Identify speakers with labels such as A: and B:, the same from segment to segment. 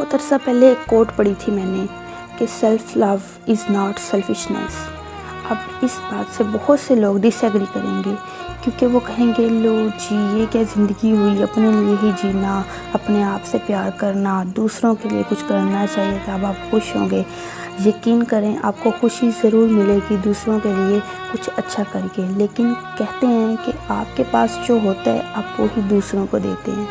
A: بہت عرصہ پہلے ایک کوٹ پڑھی تھی میں نے کہ self love is not selfishness. اب اس بات سے بہت سے لوگ ڈس ایگری کریں گے، کیونکہ وہ کہیں گے لو جی یہ کیا زندگی ہوئی، اپنے لیے ہی جینا، اپنے آپ سے پیار کرنا، دوسروں کے لیے کچھ کرنا چاہیے تب آپ خوش ہوں گے۔ یقین کریں آپ کو خوشی ضرور ملے گی دوسروں کے لیے کچھ اچھا کر کے، لیکن کہتے ہیں کہ آپ کے پاس جو ہوتا ہے آپ وہی دوسروں کو دیتے ہیں۔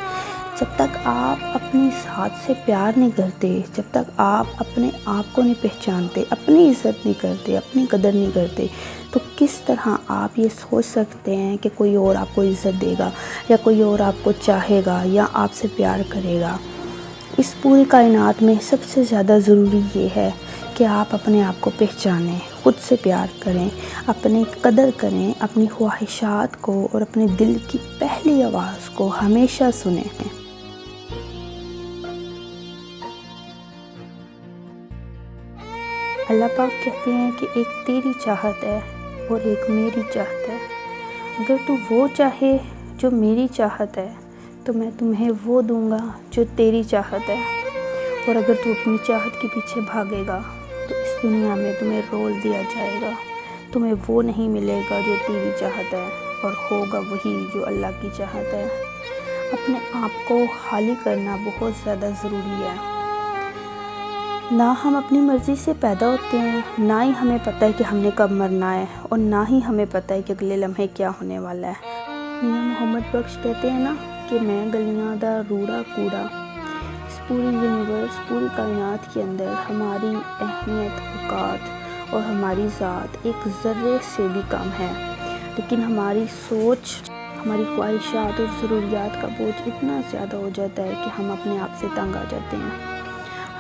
A: جب تک آپ اپنی ذات سے پیار نہیں کرتے، جب تک آپ اپنے آپ کو نہیں پہچانتے، اپنی عزت نہیں کرتے، اپنی قدر نہیں کرتے، تو کس طرح آپ یہ سوچ سکتے ہیں کہ کوئی اور آپ کو عزت دے گا یا کوئی اور آپ کو چاہے گا یا آپ سے پیار کرے گا؟ اس پوری کائنات میں سب سے زیادہ ضروری یہ ہے کہ آپ اپنے آپ کو پہچانیں، خود سے پیار کریں، اپنی قدر کریں، اپنی خواہشات کو اور اپنے دل کی پہلی آواز کو ہمیشہ سنیں۔ اللہ پاک کہتے ہیں کہ ایک تیری چاہت ہے اور ایک میری چاہت ہے۔ اگر تو وہ چاہے جو میری چاہت ہے تو میں تمہیں وہ دوں گا جو تیری چاہت ہے، اور اگر تو اپنی چاہت کے پیچھے بھاگے گا تو اس دنیا میں تمہیں رول دیا جائے گا، تمہیں وہ نہیں ملے گا جو تیری چاہت ہے، اور ہوگا وہی جو اللہ کی چاہت ہے۔ اپنے آپ کو خالی کرنا بہت زیادہ ضروری ہے۔ نہ ہم اپنی مرضی سے پیدا ہوتے ہیں، نہ ہی ہمیں پتہ ہے کہ ہم نے کب مرنا ہے، اور نہ ہی ہمیں پتہ ہے کہ اگلے لمحے کیا ہونے والا ہے۔ میاں محمد بخش کہتے ہیں نا کہ میں گلیاں دا روڑا کوڑا۔ اس پوری یونیورس، پوری کائنات کے اندر ہماری اہمیت، اوقات اور ہماری ذات ایک ذرے سے بھی کم ہے، لیکن ہماری سوچ، ہماری خواہشات اور ضروریات کا بوجھ اتنا زیادہ ہو جاتا ہے کہ ہم اپنے آپ سے تنگ آ جاتے ہیں۔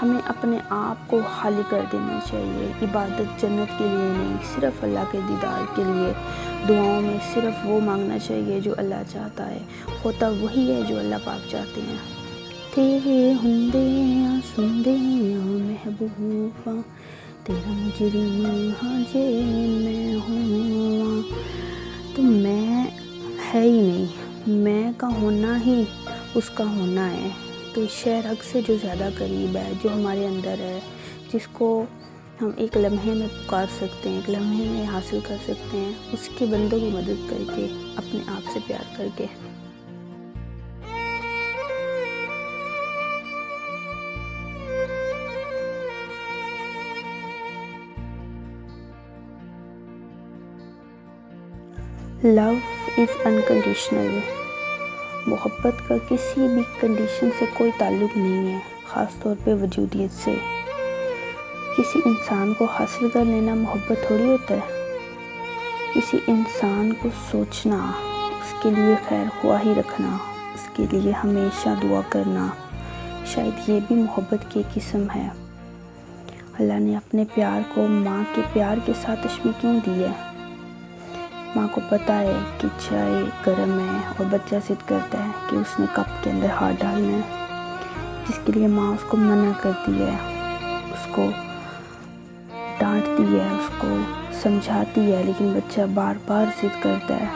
A: ہمیں اپنے آپ کو خالی کر دینا چاہیے، عبادت جنت کے لیے نہیں، صرف اللہ کے دیدار کے لیے۔ دعاؤں میں صرف وہ مانگنا چاہیے جو اللہ چاہتا ہے، ہوتا وہی ہے جو اللہ پاک چاہتے ہیں۔ تیرے ہندیاں سندیاں محبوبہ، تیرا مجرم ہاں جے میں ہوں، تو میں ہے ہی نہیں، میں کا ہونا ہی اس کا ہونا ہے۔ تو شے رگ سے جو زیادہ قریب ہے، جو ہمارے اندر ہے، جس کو ہم ایک لمحے میں پکار سکتے ہیں، ایک لمحے میں حاصل کر سکتے ہیں، اس کے بندوں کی مدد کر کے، اپنے آپ سے پیار کر کے۔ لو از انکنڈیشنل۔ محبت کا کسی بھی کنڈیشن سے کوئی تعلق نہیں ہے، خاص طور پہ وجودیت سے۔ کسی انسان کو حاصل کر لینا محبت تھوڑی ہوتا ہے۔ کسی انسان کو سوچنا، اس کے لیے خیر خواہی رکھنا، اس کے لیے ہمیشہ دعا کرنا، شاید یہ بھی محبت کی قسم ہے۔ اللہ نے اپنے پیار کو ماں کے پیار کے ساتھ تشبیہ کیوں دی ہے؟ ماں کو پتہ ہے کہ چائے گرم ہے اور بچہ ضد کرتا ہے کہ اس نے کپ کے اندر ہاتھ ڈالنا ہے، جس کے لیے ماں اس کو منع کرتی ہے، اس کو ڈانٹتی ہے، اس کو سمجھاتی ہے، لیکن بچہ بار بار ضد کرتا ہے۔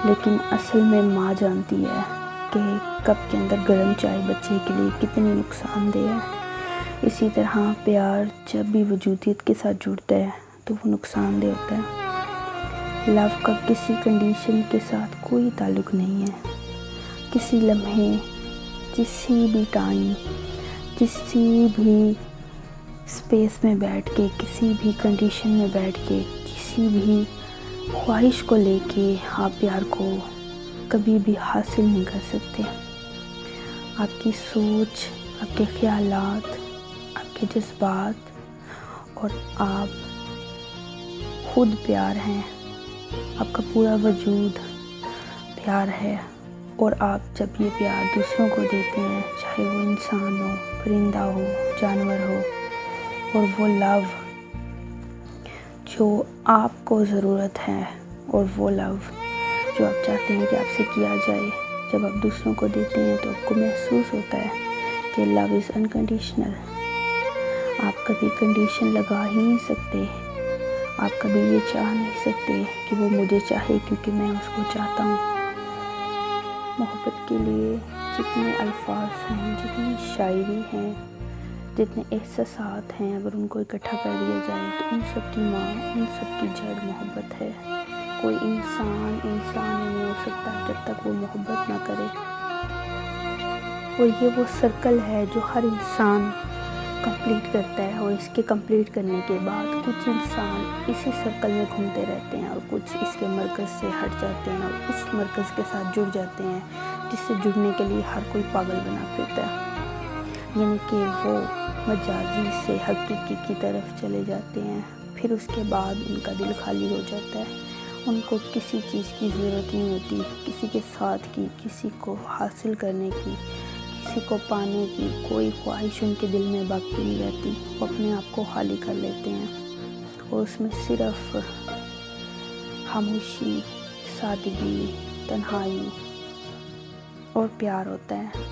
A: لیکن اصل میں ماں جانتی ہے کہ کپ کے اندر گرم چائے بچے کے لیے کتنی نقصان دہ ہے۔ اسی طرح پیار جب بھی وجودیت کے ساتھ جڑتا ہے تو وہ نقصان دہ ہوتا ہے۔ لو کا کسی کنڈیشن کے ساتھ کوئی تعلق نہیں ہے۔ کسی لمحے، کسی بھی ٹائم، کسی بھی اسپیس میں بیٹھ کے، کسی بھی کنڈیشن میں بیٹھ کے، کسی بھی خواہش کو لے کے آپ پیار کو کبھی بھی حاصل نہیں کر سکتے۔ آپ کی سوچ، آپ کے خیالات، آپ کے جذبات اور آپ خود پیار ہیں، آپ کا پورا وجود پیار ہے، اور آپ جب یہ پیار دوسروں کو دیتے ہیں، چاہے وہ انسان ہو، پرندہ ہو، جانور ہو، اور وہ لو جو آپ کو ضرورت ہے، اور وہ لو جو آپ چاہتے ہیں کہ آپ سے کیا جائے، جب آپ دوسروں کو دیتے ہیں تو آپ کو محسوس ہوتا ہے کہ لو از انکنڈیشنل۔ آپ کبھی کنڈیشن لگا ہی نہیں سکتے، آپ کبھی یہ چاہ نہیں سکتے کہ وہ مجھے چاہے کیونکہ میں اس کو چاہتا ہوں۔ محبت کے لیے جتنے الفاظ ہیں، جتنی شاعری ہیں، جتنے احساسات ہیں، اگر ان کو اکٹھا کر دیا جائے تو ان سب کی ماں، ان سب کی جڑ محبت ہے۔ کوئی انسان ہی نہیں ہو سکتا جب تک وہ محبت نہ کرے، اور یہ وہ سرکل ہے جو ہر انسان کمپلیٹ کرتا ہے، اور اس کے کمپلیٹ کرنے کے بعد کچھ انسان اسی سرکل میں گھومتے رہتے ہیں اور کچھ اس کے مرکز سے ہٹ جاتے ہیں اور اس مرکز کے ساتھ جڑ جاتے ہیں، جس سے جڑنے کے لیے ہر کوئی پاگل بنا پھرتا ہے، یعنی کہ وہ مجازی سے حقیقی کی طرف چلے جاتے ہیں۔ پھر اس کے بعد ان کا دل خالی ہو جاتا ہے، ان کو کسی چیز کی ضرورت نہیں ہوتی، کسی کے ساتھ کی، کسی کو حاصل کرنے کی، کسی کو پانے کی کوئی خواہش ان کے دل میں باقی نہیں رہتی۔ وہ اپنے آپ کو خالی کر لیتے ہیں اور اس میں صرف خاموشی، سادگی، تنہائی اور پیار ہوتا ہے۔